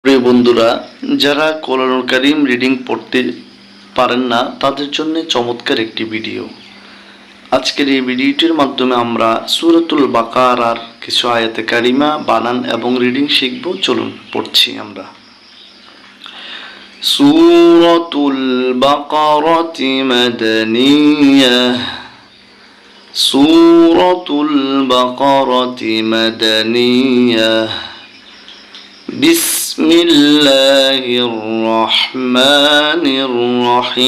প্রিয় বন্ধুরা, যারা কোরআনুল কারীম রিডিং পড়তে পারেন না তাদের জন্য চমৎকার একটি ভিডিও। আজকের এই ভিডিওটির মাধ্যমে আমরা সূরাতুল বাকারার কিছু আয়াতে কারিমা বানান এবং রিডিং শিখব। চলুন পড়ছি আমরা। সূরাতুল বাকারাতি মাদানিয়াহ। সূরাতুল বাকারাতি মাদানিয়াহ। بسم الله الرحمن الرحيم.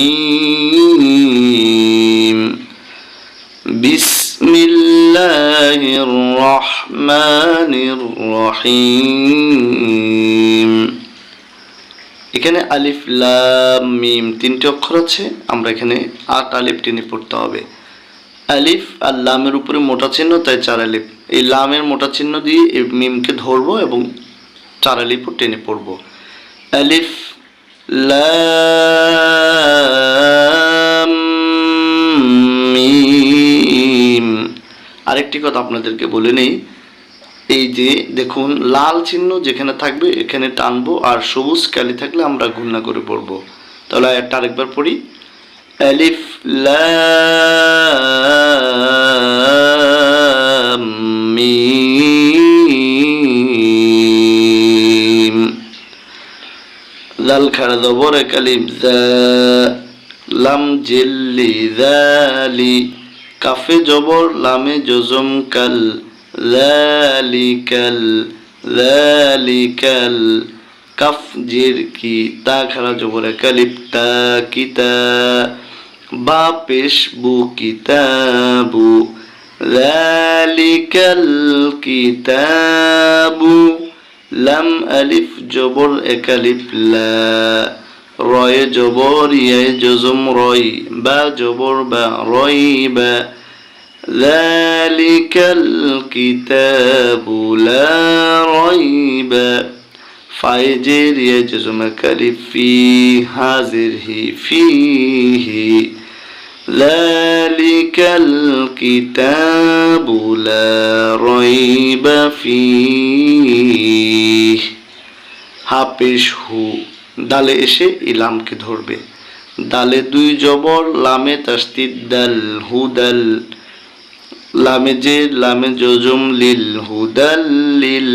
بسم الله الرحمن الرحيم. এখানে আলিফ লাম মিম তিনটি অক্ষর আছে, আমরা এখানে 8 আলিফ টেনে পড়তে হবে। আলিফ আর লামের উপরে মোটা চিহ্ন, তাই 4 আলিফ। এই লামের মোটা চিহ্ন দিয়ে এই মিমকে ধরবো এবং 4 আলিফ টেনে পড়বো। আলিফ লাম মিম। আরেকটি কথা আপনাদেরকে বলে নেই, এই যে দেখুন লাল চিহ্ন যেখানে থাকবে এখানে টানবো, আর সবুজ কালি থাকলে আমরা গুণনা করে পড়বো। তাহলে একটা আরেকবার পড়ি। আলিফ লাম মিম। লাল খাড়া জবর এক আলিফ যা। লাম জিল্লি যালি। কাফে জবর লামে জজম কাল। যালিকাল যালিকাল। কাফ জের কি তা খাড়া জবর এক আলিফ তা কিতা। বা পেশ বু কিতাবু। যালিকাল কিতাবু। লাম আলিফ জবর এক আলিফ লা। রয়ে জবর ইয়ায় জজম রয়। বা জবর বা রয় বা। যালিকাল কিতাবু লা রয়বা। ফায়ে জের ইয়ায় জজম এক আলিফ ফি। হাজির হি ফিহি। যালিকাল কিতাবু লা রয়বা ফিহি। হাফেশ হু। দালে এসে ইলামকে ধরবে। দালে 2 জবর লামে তাসদিদ দাল হুদাল। লামে জের লামে জজম লিল হুদাল লিল।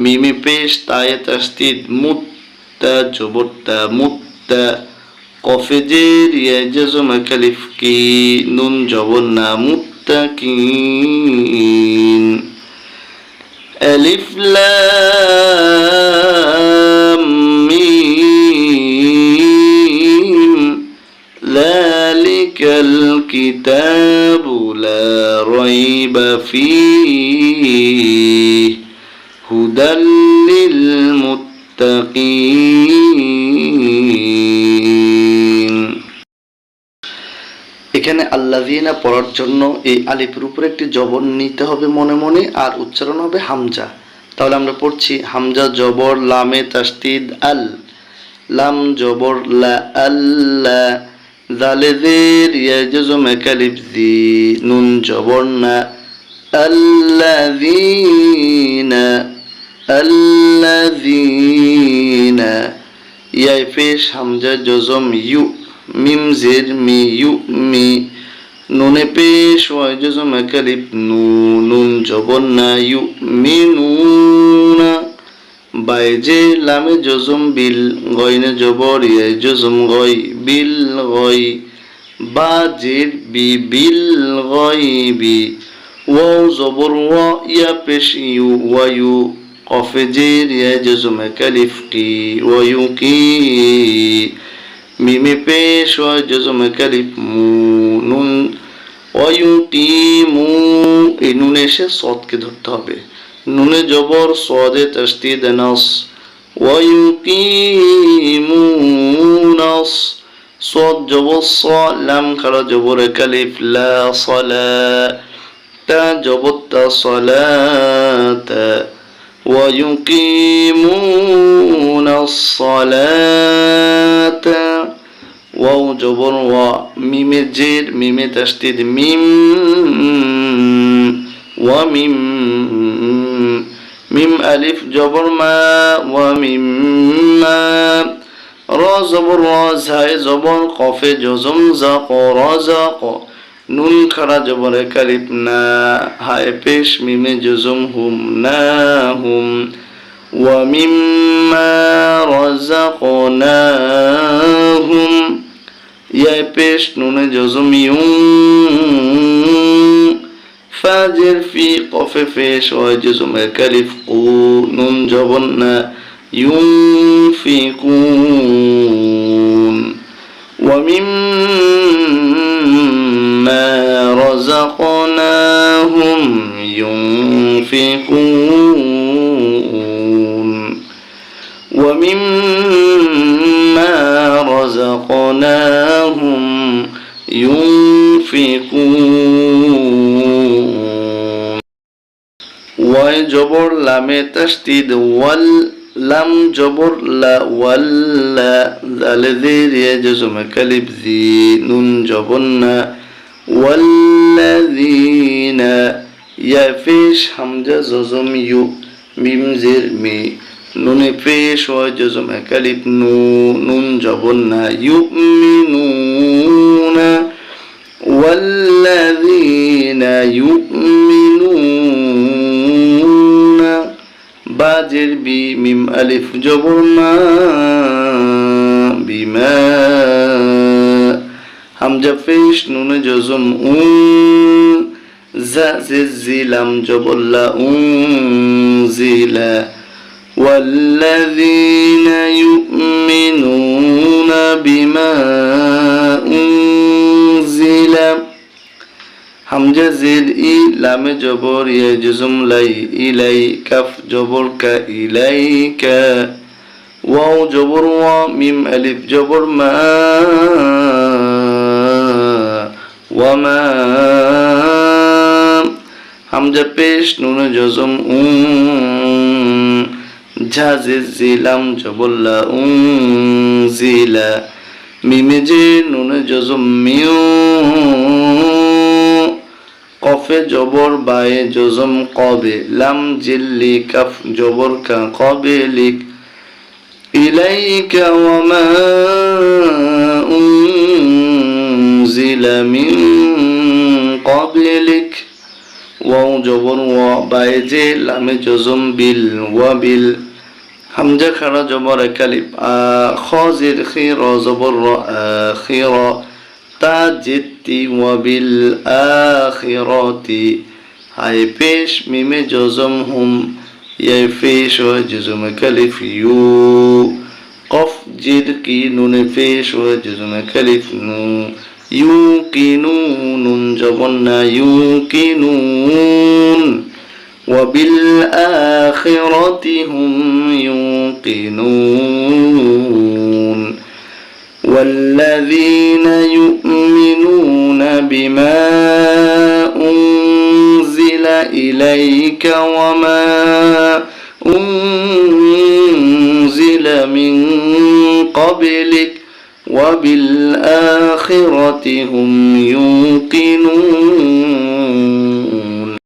মিমে পেশ তায়ে তাসদিদ মুত্তা জবর তা মুত্তা। কফে জের ইয়ায় জজম এক আলিফ কি। নুন জবর না মুত্তাকিন। আলিফ লাম মিম। যালিকাল কিতাবু লা রাইবা ফীহি হুদাল লিল মুত্তাকিন। এখানে আল্লাযিনা পড়ার জন্য এই আলিফের উপরে একটি জবর নিতে হবে মনে মনে, আর উচ্চারণ হবে হামজা। তাহলে আমরা পড়ছি হামজা জবর লামে তাসদিদ আল। লাম জবর লা আল্লা। জালে জের ইয়া জজম এক আলিফ জি। নুন জবর না আল্লাযিনা আল্লাযিনা। ইয়ায় পেশ হামজা জজম ইউ। মিম জের মি ইউ মি। নুনে পেশ ওয়ায় জজম এক আলিফ নু। নুন জবর না ইউ মি নুনা। বায়ে জের লামে জজম বিল। গয়নে জবর ইয়ায় জজম গয় বিল গয়। বা জের বি বিল গয়বি। ওয়াও জবর ওয়া ইয়া পেশ ইউ ওয়ায়ু। কফে জের ইয়ায় জজম এক আলিফ কি ওয়ায়ু কি। মিমে পেশ ওয়ায় জজম এক আলিফ মু। নুন ওয়ায়ুকিমু। এই নুনে এসে সদকে ধরতে হবে। নুনে জবর সদে তাসদিদ নাস। ওয়ায়ুকিমুনাস। সদ জবর স লাম খাড়া জবর এক আলিফ লা সলা। তা জবর তা সলাতা। ওয়ায়ুকিমুনাস সলাতা। ওয়াও জবর ওয়া মিমে জের মিমে তাসদিদ মিম। ওয়া মিম মিম আলিফ জবর মা ওয়া মিম মা র জবর র ঝায় জবর কফে জজম জা ক র জা ক নুন খাড়া জবর কালিফ না হায় পেশ মিমে জজম হুম না হুম ওয়া মিম্মা রাযাকনাহুম ইয়া পেশ নুনে জজম ইউম ফাজের ফি কফে পেশ ওয়া জজম কালিফ কু নুন জবর না ينفقون ومما رزقناهم ينفقون ومما رزقناهم ينفقون ওয়াই জবর লামে তাসদিদ ওয়াল লাম জবর লা ওয়াল্লা জালে দিয়ে জজম কালিফ জি নুন জবর না ওয়াল্লাযীনা ইয়া পেশ হামজা জজম ইউ মিম জের মি নুনে পেশ ওয়া জজম কালিফ নু নুন জবর না ইউমিনুনা ওয়াল্লাযীনা ইউমিনুনা বাজের বি মিম আলিফ জবর মা বিমা হামজা পেশ নুনে জজম জা জিলাম জবর লা জিলা والذين يؤمنون بما أنزل হামজা জের ই লামে জবর ইয়া জজম লাই ইলাই কাফ জবর কা ইলাইকা ওয়াও জবর ওয়া মিম আলিফ জবর মা ওয়া মা হামজা পেশ নুনে জজম ঝা জিলাম জবর লা জিলা মিমে জে নুনে জজম মিউ কফে জবর বায়ে জজম কবে লাম জিল্লি কাফ জবর কা কবে লিক ইলাইকা ওয়া মা উনজিলা মিন ক্বাবলিক ওয়াও জবর ওয়া বায়ে জে লামে জজম বিল ওয়া বিল হামজা খাড়া জবর কালিফ আ খাজির খির জবর রা আখিরা তাজিতি ওয়াবিল আখিরাতি হাই পেশ মিমে জজম হুম ইয়া পেশ ওয়া জজম কালিফ ইউ কফ জির কি নুনে পেশ ওয়া জজম কালিফ নু ইউকিনুন জবর না ইউকিনুন ওয়াবিল আখিরাতি হুম ইউকিনুন والذين يؤمنون بما أنزل إليك وما أنزل من قبلك وبالآخرة هم يوقنون